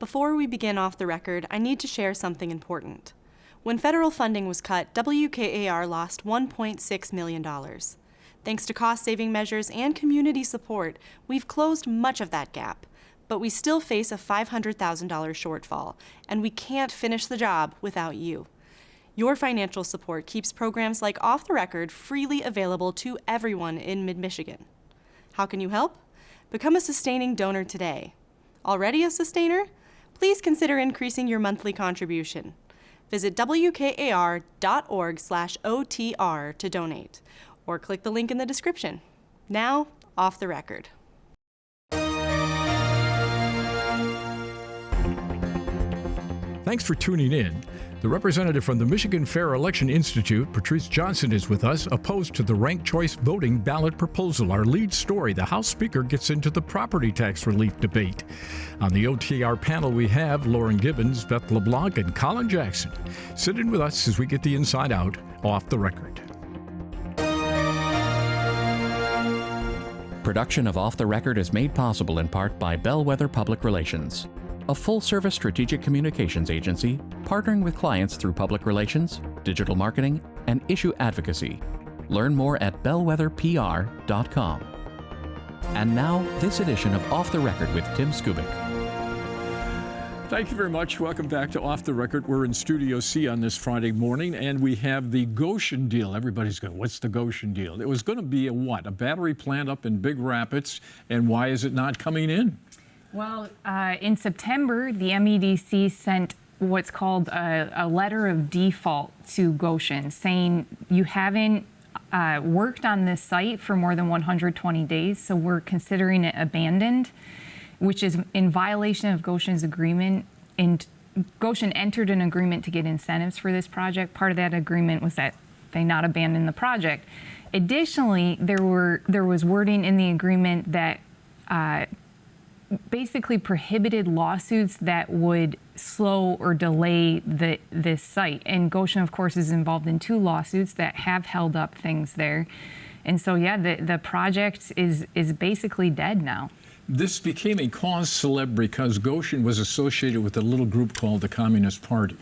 Before we begin off the record, I need to share something important. When federal funding was cut, WKAR lost $1.6 million. Thanks to cost-saving measures and community support, we've closed much of that gap. But we still face a $500,000 shortfall, and we can't finish the job without you. Your financial support keeps programs like Off the Record freely available to everyone in Mid-Michigan. How can you help? Become a sustaining donor today. Already a sustainer? Please consider increasing your monthly contribution. Visit WKAR.org/OTR to donate, or click the link in the description. Now, Off the Record. Thanks for tuning in. The representative from the Michigan Fair Election Institute, Patrice Johnson, is with us, opposed to the ranked choice voting ballot proposal. Our lead story, the House Speaker gets into the property tax relief debate. On the OTR panel, we have Lauren Gibbons, Beth LeBlanc, and Colin Jackson. Sit in with us as we get the inside out, Off the Record. Production of Off the Record is made possible in part by Bellwether Public Relations, a full-service strategic communications agency partnering with clients through public relations, digital marketing, and issue advocacy. Learn more at bellwetherpr.com. And now, this edition of Off the Record with Tim Skubick. Thank you very much. Welcome back to Off the Record. We're in Studio C on this Friday morning, and we have the Gotion deal. Everybody's going, what's the Gotion deal? It was going to be a battery plant up in Big Rapids, and why is it not coming in? Well, in September, the MEDC sent what's called a letter of default to Gotion, saying you haven't worked on this site for more than 120 days, so we're considering it abandoned, which is in violation of Gotion's agreement. And Gotion entered an agreement to get incentives for this project. Part of that agreement was that they not abandon the project. Additionally, there was wording in the agreement that basically prohibited lawsuits that would slow or delay this site. And Gotion, of course, is involved in 2 lawsuits that have held up things there. And so, yeah, the project is basically dead now. This became a cause célèbre because Gotion was associated with a little group called the Communist Party.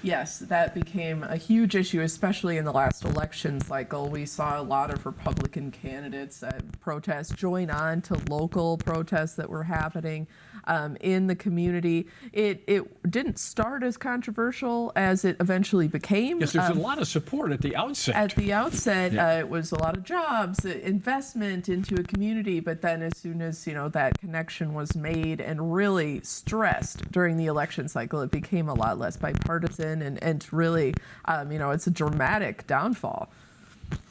Yes, that became a huge issue, especially in the last election cycle. We saw a lot of Republican candidates protest, join on to local protests that were happening in the community. It didn't start as controversial as it eventually became. Yes, there's a lot of support at the outset. At the outset, it was a lot of jobs, investment into a community, but then as soon as that connection was made and really stressed during the election cycle, it became a lot less bipartisan. And really, it's a dramatic downfall.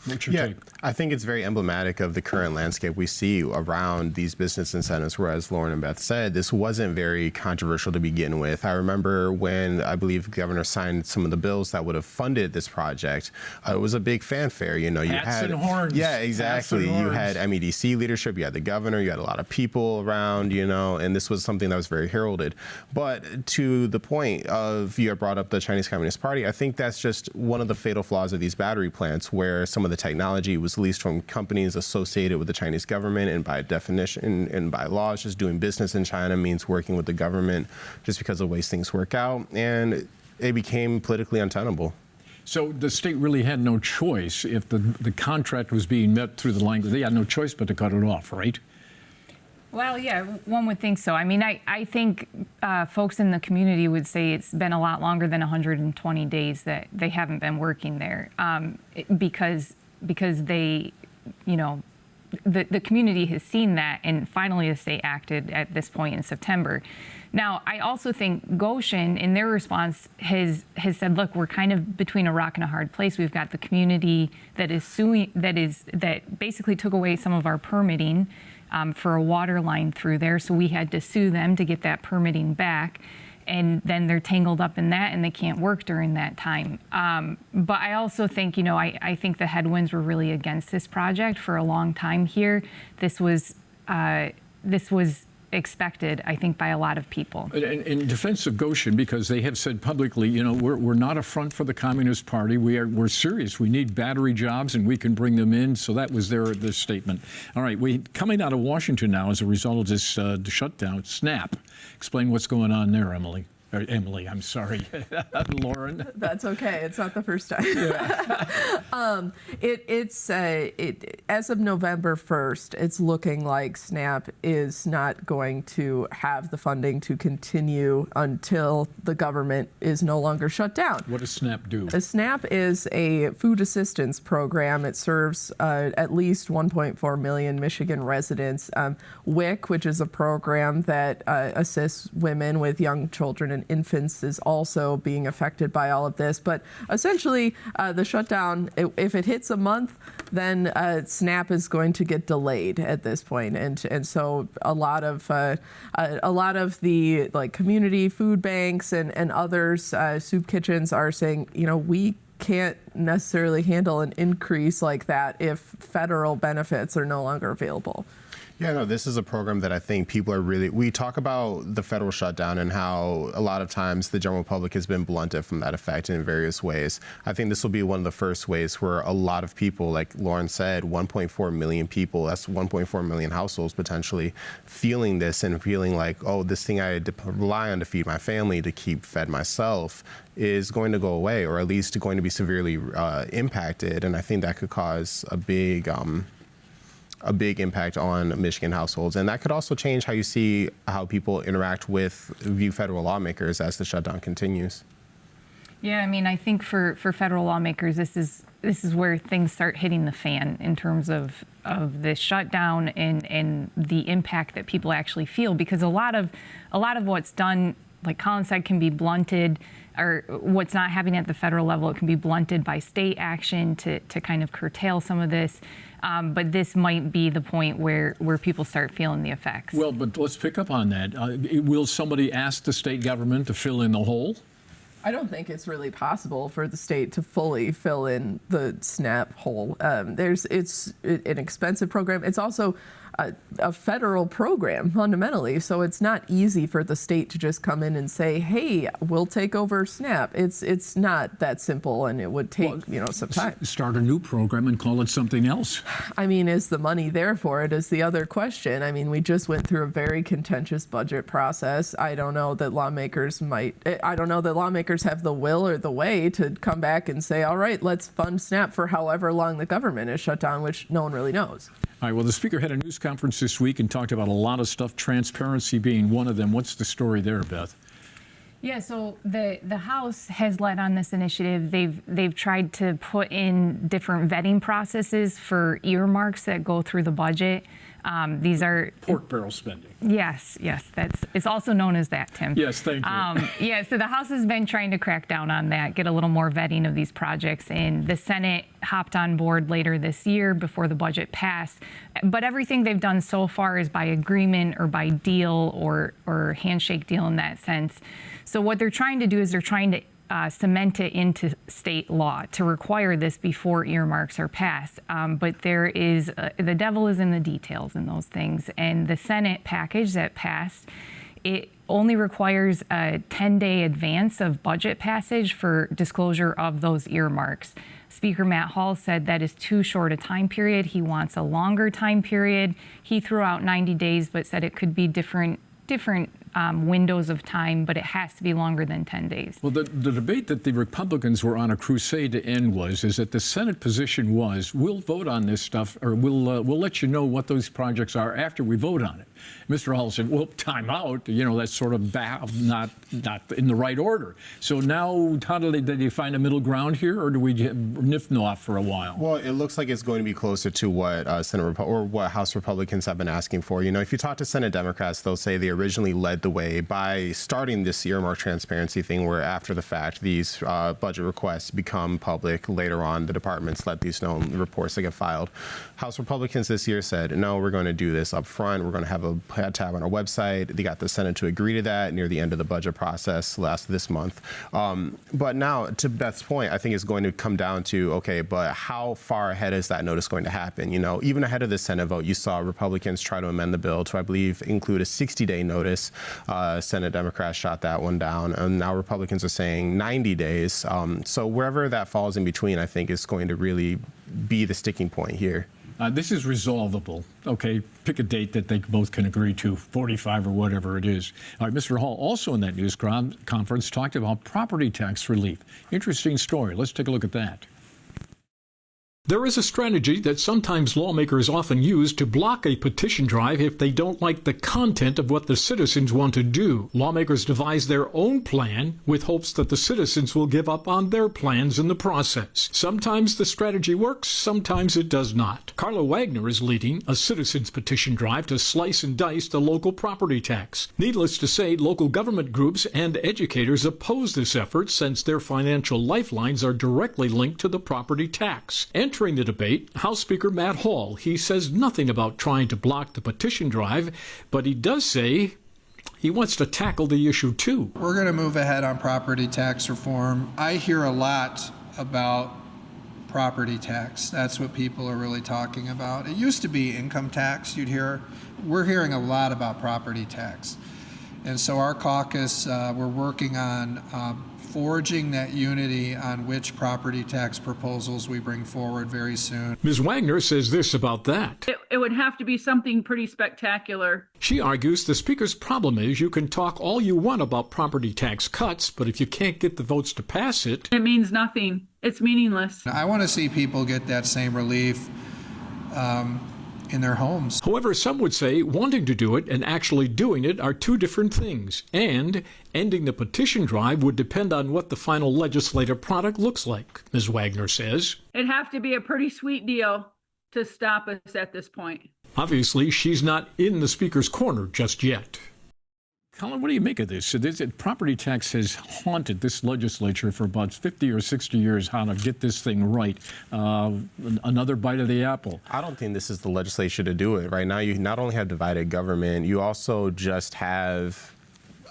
What's your take? I think it's very emblematic of the current landscape we see around these business incentives, where, as Lauren and Beth said, this wasn't very controversial to begin with. I remember when I believe the governor signed some of the bills that would have funded this project. It was a big fanfare. You had and horns. Yeah, exactly. You had MEDC leadership, you had the governor, you had a lot of people around, and this was something that was very heralded. But to the point of, you had brought up the Chinese Communist Party, I think that's just one of the fatal flaws of these battery plants, where some of the technology was leased from companies associated with the Chinese government, and by definition and by law, just doing business in China means working with the government, just because of the ways things work out, and it became politically untenable. So the state really had no choice. If the contract was being met through the language, they had no choice but to cut it off, right? Well, yeah, one would think so. I mean, I think folks in the community would say it's been a lot longer than 120 days that they haven't been working there, because they, the community has seen that, and finally the state acted at this point in September. Now, I also think Gotion, in their response, has said, look, we're kind of between a rock and a hard place. We've got the community that is suing, that basically took away some of our permitting for a water line through there, so we had to sue them to get that permitting back, and then they're tangled up in that, and they can't work during that time. But I also think, I think the headwinds were really against this project for a long time here. This was expected, I think, by a lot of people. In defense of Gotion, because they have said publicly, you know, we're not a front for the Communist Party. We're serious. We need battery jobs, and we can bring them in. So that was their statement. All right, coming out of Washington now as a result of this shutdown, SNAP. Explain what's going on there, Emily. Emily, I'm sorry. Lauren. That's okay. It's not the first time. Yeah. It's as of November 1st, it's looking like SNAP is not going to have the funding to continue until the government is no longer shut down. What does SNAP do? SNAP is a food assistance program. It serves at least 1.4 million Michigan residents. WIC, which is a program that assists women with young children and infants, is also being affected by all of this. But essentially, the shutdown, if it hits a month, then SNAP is going to get delayed at this point. And so a lot of the community food banks and others, soup kitchens, are saying, you know, we can't necessarily handle an increase like that if federal benefits are no longer available. Yeah, no, this is a program that I think people are we talk about the federal shutdown and how a lot of times the general public has been blunted from that effect in various ways. I think this will be one of the first ways where a lot of people, like Lauren said, 1.4 million people, that's 1.4 million households potentially, feeling this and feeling like, oh, this thing I had to rely on to feed my family, to keep fed myself, is going to go away, or at least going to be severely impacted. And I think that could cause a big impact on Michigan households. And that could also change how you see how people view federal lawmakers as the shutdown continues. Yeah, I mean, I think for federal lawmakers, this is where things start hitting the fan in terms of this shutdown and the impact that people actually feel, because a lot of what's done, like Colin said, can be blunted, or what's not happening at the federal level, it can be blunted by state action to kind of curtail some of this. But this might be the point where people start feeling the effects. Well, but let's pick up on that. Will somebody ask the state government to fill in the hole? I don't think it's really possible for the state to fully fill in the SNAP hole. It's an expensive program. It's also a federal program fundamentally, so it's not easy for the state to just come in and say, "Hey, we'll take over SNAP." It's not that simple, and it would take some time. Start a new program and call it something else. I mean, is the money there for it? Is the other question. I mean, we just went through a very contentious budget process. I don't know that lawmakers have the will or the way to come back and say, "All right, let's fund SNAP for however long the government is shut down," which no one really knows. All right, well, the Speaker had a news conference this week and talked about a lot of stuff, transparency being one of them. What's the story there, Beth? Yeah, so the House has led on this initiative. They've tried to put in different vetting processes for earmarks that go through the budget. These are pork barrel spending. Yes, it's also known as that, Tim. Yes, thank you. Yeah, so the House has been trying to crack down on that, get a little more vetting of these projects, and the Senate hopped on board later this year before the budget passed. But everything they've done so far is by agreement or by deal or handshake deal in that sense. So what they're trying to do is they're trying to cement it into state law to require this before earmarks are passed. But there is, the devil is in the details in those things. And the Senate package that passed, it only requires a 10-day advance of budget passage for disclosure of those earmarks. Speaker Matt Hall said that is too short a time period. He wants a longer time period. He threw out 90 days, but said it could be different windows of time, but it has to be longer than 10 days. Well, the debate that the Republicans were on a crusade to end is that the Senate position was, we'll vote on this stuff, or we'll let you know what those projects are after we vote on it. Mr. Hall said, well, time out, that's sort of not in the right order. So now, did they find a middle ground here, or do we niff off for a while? Well, it looks like it's going to be closer to what what House Republicans have been asking for. If you talk to Senate Democrats, they'll say they originally led the way by starting this earmark transparency thing where after the fact, these budget requests become public. Later on, the departments let these known reports that get filed. House Republicans this year said, no, we're going to do this up front. We're going to have a tab on our website. They got the Senate to agree to that near the end of the budget process this month. But now, to Beth's point, I think it's going to come down to, okay, but how far ahead is that notice going to happen? You know, even ahead of the Senate vote, you saw Republicans try to amend the bill to, I believe, include a 60-day notice. Senate Democrats shot that one down, and now Republicans are saying 90 days. So wherever that falls in between, I think is going to really be the sticking point here. This is resolvable. Okay, pick a date that they both can agree to, 45 or whatever it is. All right, Mr. Hall also in that news conference talked about property tax relief. Interesting story. Let's take a look at that. There is a strategy that sometimes lawmakers often use to block a petition drive if they don't like the content of what the citizens want to do. Lawmakers devise their own plan with hopes that the citizens will give up on their plans in the process. Sometimes the strategy works, sometimes it does not. Carla Wagner is leading a citizens petition drive to slice and dice the local property tax. Needless to say, local government groups and educators oppose this effort since their financial lifelines are directly linked to the property tax. Entering the debate, House Speaker Matt Hall. He says nothing about trying to block the petition drive, but he does say he wants to tackle the issue too. We're going to move ahead on property tax reform. I hear a lot about property tax. That's what people are really talking about. It used to be income tax. We're hearing a lot about property tax. And so our caucus, we're working on forging that unity on which property tax proposals we bring forward very soon. Ms. Wagner says this about that. It would have to be something pretty spectacular. She argues the Speaker's problem is you can talk all you want about property tax cuts, but if you can't get the votes to pass it, it means nothing. It's meaningless. I want to see people get that same relief in their homes. However, some would say wanting to do it and actually doing it are two different things, and ending the petition drive would depend on what the final legislative product looks like, Ms. Wagner says. It'd have to be a pretty sweet deal to stop us at this point. Obviously, she's not in the Speaker's corner just yet. Colin, what do you make of this? Property tax has haunted this legislature for about 50 or 60 years, how to get this thing right. Another bite of the apple. I don't think this is the legislature to do it. Right now, you not only have divided government, you also just have,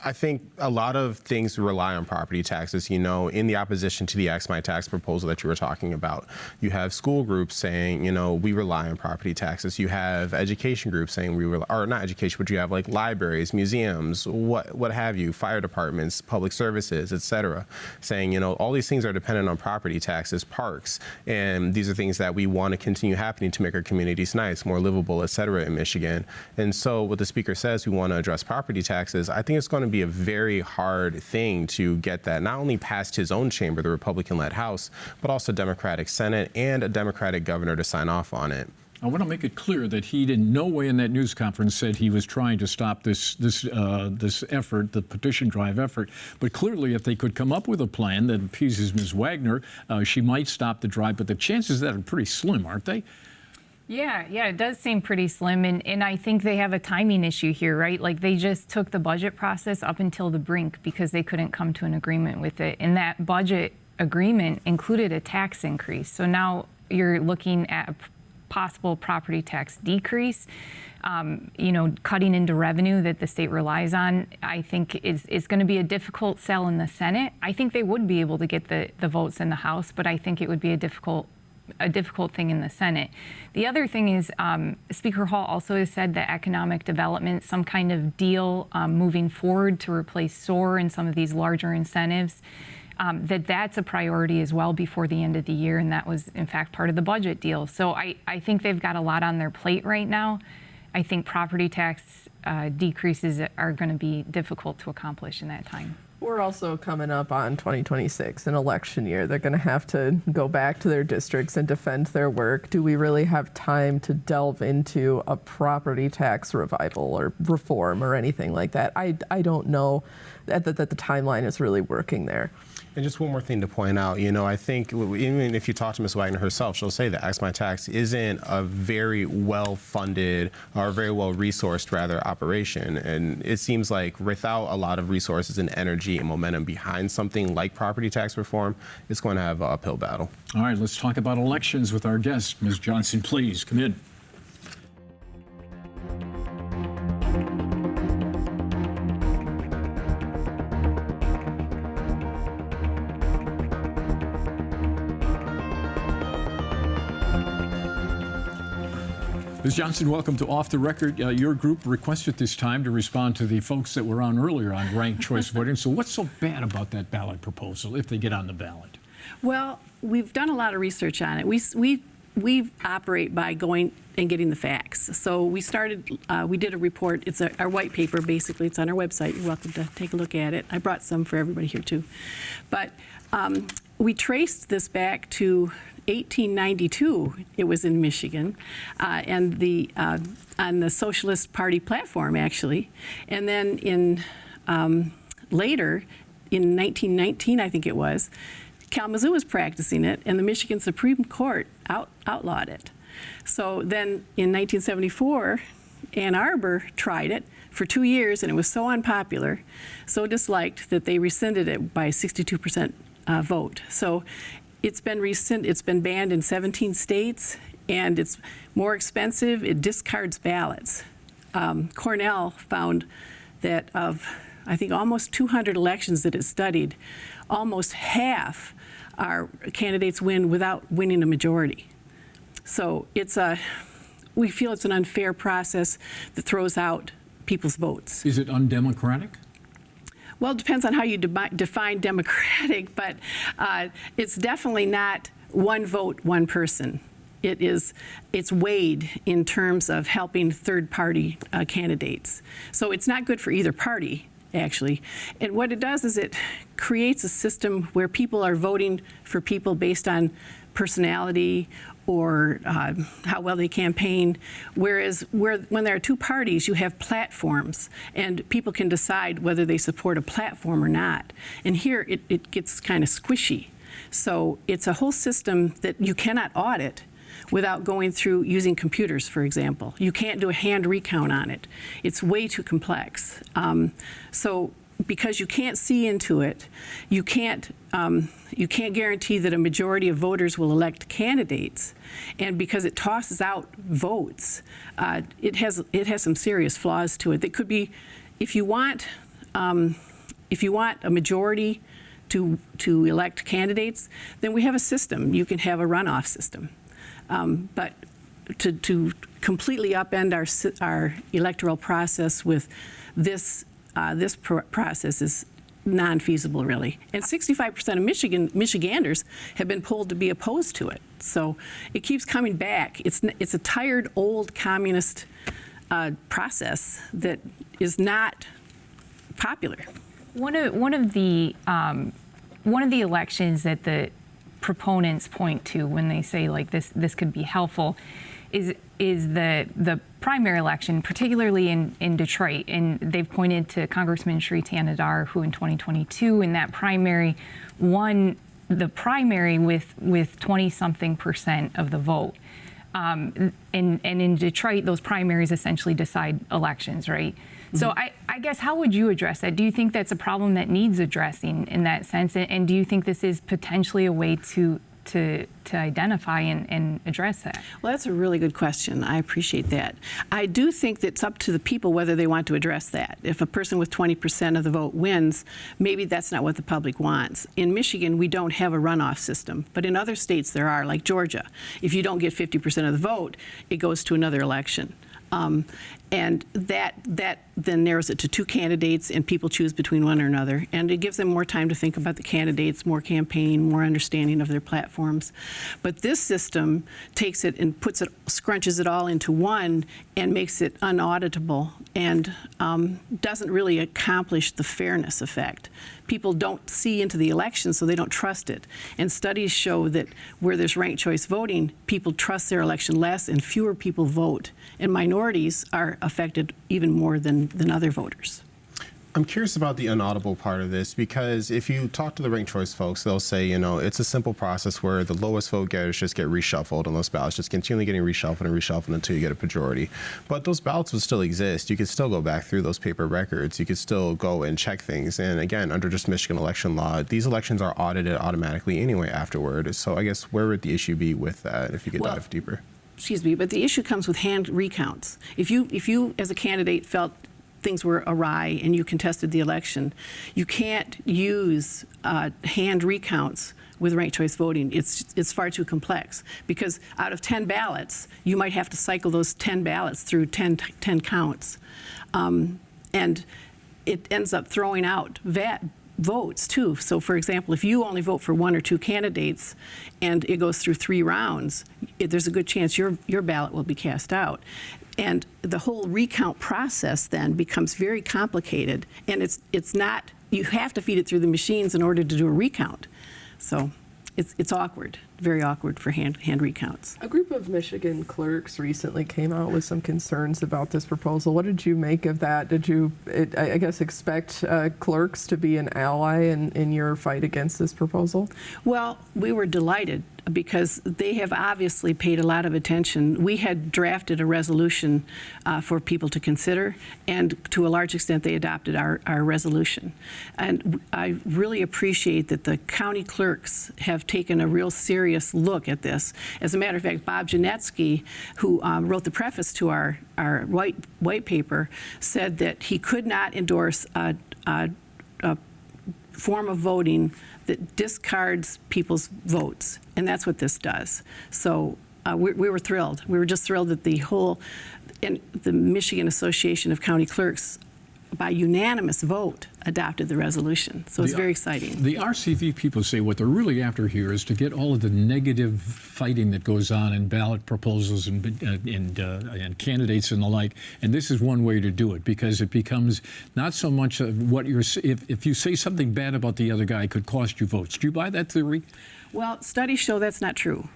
I think a lot of things rely on property taxes. You know, in the opposition to the Axe My Tax proposal that you were talking about, you have school groups saying, you know, we rely on property taxes. You have education groups saying we rely, or not education, but you have like libraries, museums, what have you, fire departments, public services, et cetera, saying, you know, all these things are dependent on property taxes, parks, and these are things that we want to continue happening to make our communities nice, more livable, et cetera, in Michigan. And so what the Speaker says, we want to address property taxes. I think it's going to be a very hard thing to get that not only past his own chamber, the Republican-led House, but also Democratic Senate and a Democratic governor to sign off on it. I want to make it clear that he in no way in that news conference said he was trying to stop this effort, the petition drive effort. But clearly, if they could come up with a plan that appeases Ms. Wagner, she might stop the drive. But the chances of that are pretty slim, aren't they? Yeah, it does seem pretty slim, and I think they have a timing issue here, right? Like they just took the budget process up until the brink because they couldn't come to an agreement with it, and that budget agreement included a tax increase. So now you're looking at a possible property tax decrease. Cutting into revenue that the state relies on, I think is going to be a difficult sell in the Senate. I think they would be able to get the votes in the House, but I think it would be a difficult thing in the Senate. The other thing is Speaker Hall also has said that economic development, some kind of deal moving forward to replace SOAR and some of these larger incentives, that's a priority as well before the end of the year, and that was in fact part of the budget deal. So I think they've got a lot on their plate right now. I think property tax decreases are going to be difficult to accomplish in that time. We're also coming up on 2026, an election year. They're going to have to go back to their districts and defend their work. Do we really have time to delve into a property tax revival or reform or anything like that? I don't know that the timeline is really working there. And just one more thing to point out, I think even if you talk to Ms. Wagner herself, she'll say that Ask My Tax isn't a very well-funded or very well-resourced, rather, operation. And it seems like without a lot of resources and energy and momentum behind something like property tax reform, it's going to have an uphill battle. All right, let's talk about elections with our guest. Ms. Johnson, please come in. Ms. Johnson, welcome to Off the Record. Your group requested this time to respond to the folks that were on earlier on ranked choice voting. So what's so bad about that ballot proposal if they get on the ballot? Well, we've done a lot of research on it. We operate by going and getting the facts. So we did a report. It's our white paper, basically. It's on our website. You're welcome to take a look at it. I brought some for everybody here, too. But we traced this back to 1892, it was in Michigan, and on the Socialist Party platform, actually. And then later, in 1919, I think it was, Kalamazoo was practicing it, and the Michigan Supreme Court outlawed it. So then in 1974, Ann Arbor tried it for 2 years, and it was so unpopular, so disliked, that they rescinded it by a 62% vote. So it's been banned in 17 states, and it's more expensive. It discards ballots. Cornell found that of, I think, almost 200 elections that it studied, almost half our candidates win without winning a majority. So we feel it's an unfair process that throws out people's votes. Is it undemocratic? Well, it depends on how you define democratic, but it's definitely not one vote, one person. It's weighed in terms of helping third-party candidates. So it's not good for either party, actually. And what it does is it creates a system where people are voting for people based on personality or how well they campaign, whereas when there are two parties, you have platforms, and people can decide whether they support a platform or not. And here, it gets kind of squishy. So it's a whole system that you cannot audit without going through using computers, for example. You can't do a hand recount on it. It's way too complex. So because you can't see into it, you can't guarantee that a majority of voters will elect candidates, and because it tosses out votes, it has some serious flaws to it. That could be, if you want a majority to elect candidates, then we have a system. You can have a runoff system, but to completely upend our electoral process with this process is non-feasible, really. And 65% of Michiganders have been polled to be opposed to it. So it keeps coming back. It's a tired, old communist process that is not popular. One of the elections that the proponents point to when they say like this could be helpful is the primary election, particularly in Detroit. And they've pointed to Congressman Shri Tanadar, who in 2022 in that primary won the primary with 20-something% of the vote. And in Detroit, those primaries essentially decide elections, right? Mm-hmm. So I guess, how would you address that? Do you think that's a problem that needs addressing in that sense? And do you think this is potentially a way to identify and address that? Well, that's a really good question. I appreciate that. I do think that it's up to the people whether they want to address that. If a person with 20% of the vote wins, maybe that's not what the public wants. In Michigan, we don't have a runoff system, but in other states there are, like Georgia. If you don't get 50% of the vote, it goes to another election. And that then narrows it to 2 candidates, and people choose between one or another. And it gives them more time to think about the candidates, more campaign, more understanding of their platforms. But this system takes it and scrunches it all into one and makes it unauditable and doesn't really accomplish the fairness effect. People don't see into the election, so they don't trust it. And studies show that where there's ranked choice voting, people trust their election less and fewer people vote. And minorities are affected even more than other voters. I'm curious about the inaudible part of this, because if you talk to the ranked choice folks, they'll say, it's a simple process where the lowest vote getters just get reshuffled, and those ballots just continually getting reshuffled and reshuffled until you get a majority. But those ballots would still exist. You could still go back through those paper records. You could still go and check things. And again, under just Michigan election law, these elections are audited automatically anyway afterward. So I guess where would the issue be with that if you could dive deeper? Excuse me, but the issue comes with hand recounts. If you as a candidate felt things were awry and you contested the election, you can't use hand recounts with ranked choice voting. It's far too complex, because out of 10 ballots, you might have to cycle those 10 ballots through 10 counts. And it ends up throwing out votes too. So for example, if you only vote for 1 or 2 candidates and it goes through 3 rounds, there's a good chance your ballot will be cast out. And the whole recount process then becomes very complicated, and it's not, you have to feed it through the machines in order to do a recount. So it's awkward, very awkward for hand recounts. A group of Michigan clerks recently came out with some concerns about this proposal. What did you make of that? Did you, I guess, expect clerks to be an ally in your fight against this proposal? Well, we were delighted, because they have obviously paid a lot of attention. We had drafted a resolution for people to consider, and to a large extent they adopted our resolution. And I really appreciate that the county clerks have taken a real serious look at this. As a matter of fact, Bob Janetsky, who wrote the preface to our white paper, said that he could not endorse a form of voting that discards people's votes, and that's what this does. So we were thrilled. We were just thrilled that the Michigan Association of County Clerks, by unanimous vote, adopted the resolution. So it's very exciting. The RCV people say what they're really after here is to get all of the negative fighting that goes on in ballot proposals and candidates and the like. And this is one way to do it, because it becomes not so much what you're, if you say something bad about the other guy, it could cost you votes. Do you buy that theory? Well, studies show that's not true.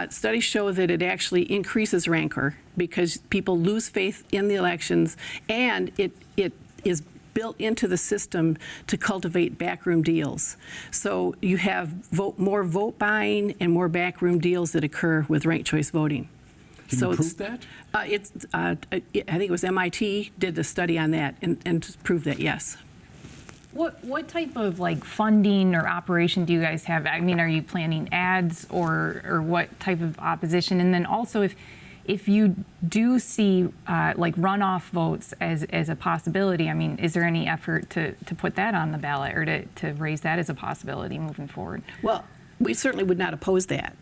Studies show that it actually increases rancor, because people lose faith in the elections, and it is built into the system to cultivate backroom deals. So you have more vote buying and more backroom deals that occur with ranked choice voting. Can you prove that? I think it was MIT did a study on that and proved that, yes. What type of funding or operation do you guys have? I mean, are you planning ads or what type of opposition? And then also, if you do see runoff votes as a possibility, I mean, is there any effort to put that on the ballot or to raise that as a possibility moving forward? Well, we certainly would not oppose that.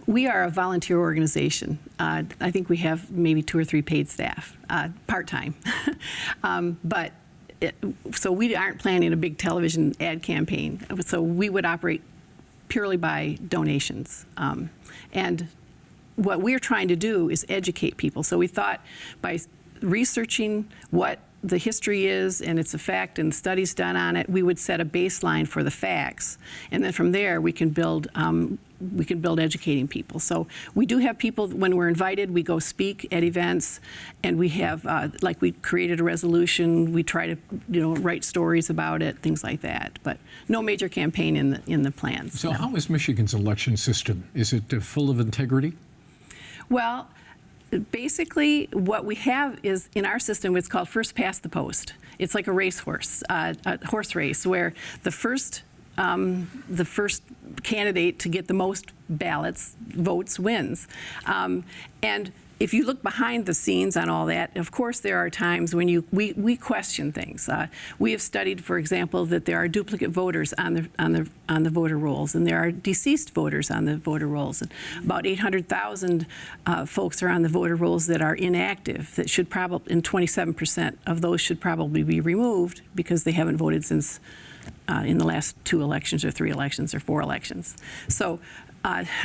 We are a volunteer organization. I think we have maybe 2 or 3 paid staff, part-time. So we aren't planning a big television ad campaign. So we would operate purely by donations. And what we're trying to do is educate people. So we thought by researching what the history is and its effect and studies done on it, we would set a baseline for the facts. And then from there, we can build educating people. So we do have people, when we're invited, we go speak at events, and we have, we created a resolution, we try to, write stories about it, things like that. But no major campaign in the plans. So no. How is Michigan's election system? Is it full of integrity? Well, basically what we have is, in our system, it's called first past the post. It's like a racehorse, a horse race, where the first candidate to get the most votes wins. And if you look behind the scenes on all that, of course there are times when we question things. We have studied, for example, that there are duplicate voters on the voter rolls, and there are deceased voters on the voter rolls. And about 800,000 folks are on the voter rolls that are inactive. That should probably, and 27% of those should probably be removed because they haven't voted since in the last 2 elections or 3 elections or 4 elections. So.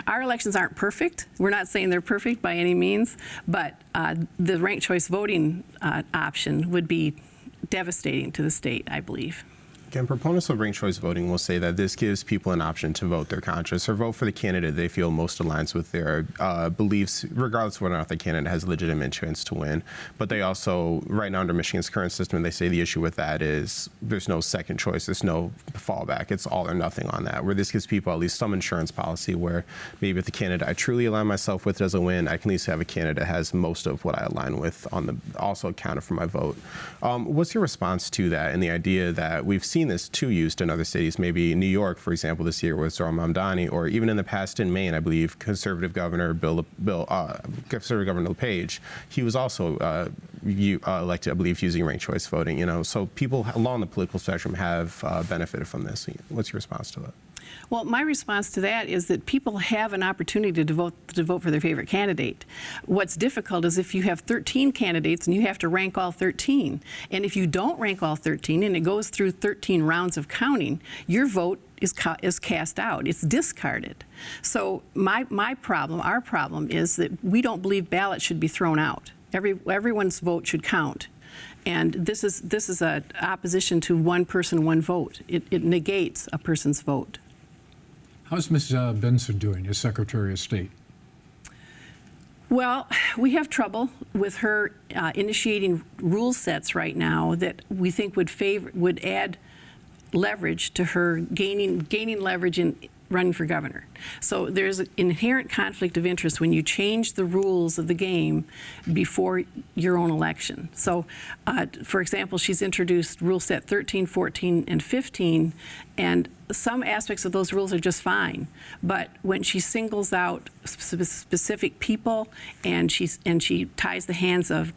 Our elections aren't perfect. We're not saying they're perfect by any means, but the ranked choice voting option would be devastating to the state, I believe. Again, proponents of ranked choice voting will say that this gives people an option to vote their conscience or vote for the candidate they feel most aligns with their beliefs, regardless of whether or not the candidate has a legitimate chance to win. But they also, right now under Michigan's current system, they say the issue with that is there's no second choice, there's no fallback. It's all or nothing on that, where this gives people at least some insurance policy where maybe if the candidate I truly align myself with doesn't win, I can at least have a candidate that has most of what I align with on the also accounted for my vote. What's your response to that and the idea that we've seen this too used in other cities, maybe New York, for example, this year with Zohran Mamdani, or even in the past in Maine, I believe conservative governor conservative Governor LePage, he was also elected, I believe, using ranked choice voting. You know, so people along the political spectrum have benefited from this. What's your response to that? Well, my response to that is that people have an opportunity to vote for their favorite candidate. What's difficult is if you have 13 candidates and you have to rank all 13. And if you don't rank all 13 and it goes through 13 rounds of counting, your vote is cast out. It's discarded. So our problem is that we don't believe ballots should be thrown out. Everyone's vote should count. And this is an opposition to one person, one vote. It negates a person's vote. How's Ms. Benson doing as Secretary of State? Well, we have trouble with her initiating rule sets right now that we think would add leverage to her gaining leverage in running for governor. So there's an inherent conflict of interest when you change the rules of the game before your own election. So, for example, she's introduced rule set 13, 14, and 15, and some aspects of those rules are just fine. But when she singles out specific people and she ties the hands of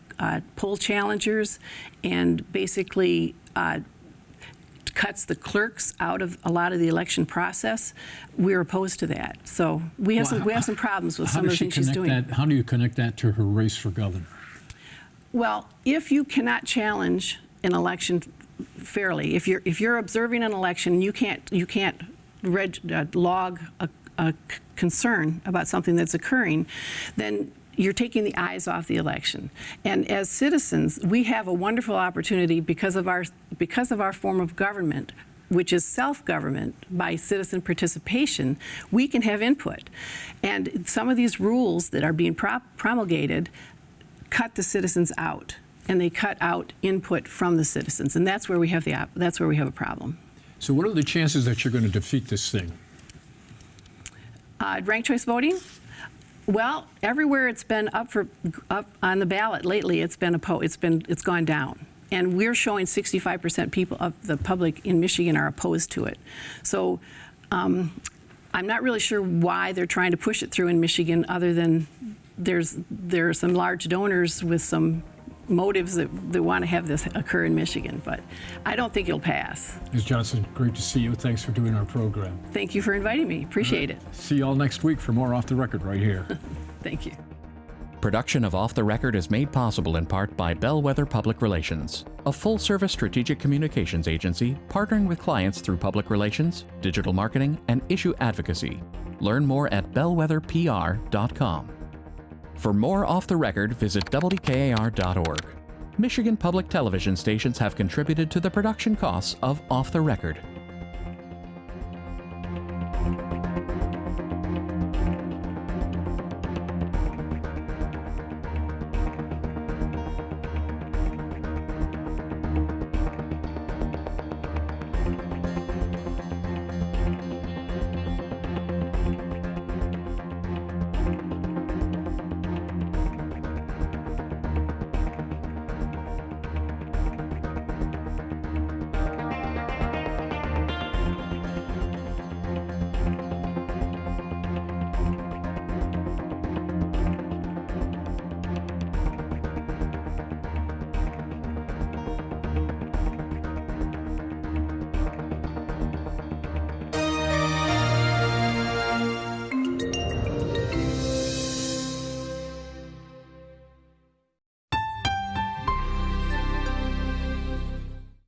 poll challengers and basically cuts the clerks out of a lot of the election process, we're opposed to that. So we have some problems with some of the things she's doing. How do you connect that to her race for governor? Well, if you cannot challenge an election fairly, if you're observing an election, you can't log a concern about something that's occurring, then you're taking the eyes off the election. And as citizens, we have a wonderful opportunity because of our form of government, which is self-government by citizen participation. We can have input. And some of these rules that are being promulgated cut the citizens out, and they cut out input from the citizens. And that's where we have a problem. So what are the chances that you're going to defeat this thing? Ranked choice voting? Well, everywhere it's been up on the ballot lately, it's gone down, and we're showing 65% people of the public in Michigan are opposed to it. So I'm not really sure why they're trying to push it through in Michigan, other than there are some large donors with some motives that want to have this occur in Michigan, but I don't think it'll pass. Ms. Johnson, great to see you. Thanks for doing our program. Thank you for inviting me. Appreciate it. See you all next week for more Off the Record right here. Thank you. Production of Off the Record is made possible in part by Bellwether Public Relations, a full-service strategic communications agency partnering with clients through public relations, digital marketing, and issue advocacy. Learn more at bellwetherpr.com. For more Off the Record, visit WKAR.org. Michigan public television stations have contributed to the production costs of Off the Record.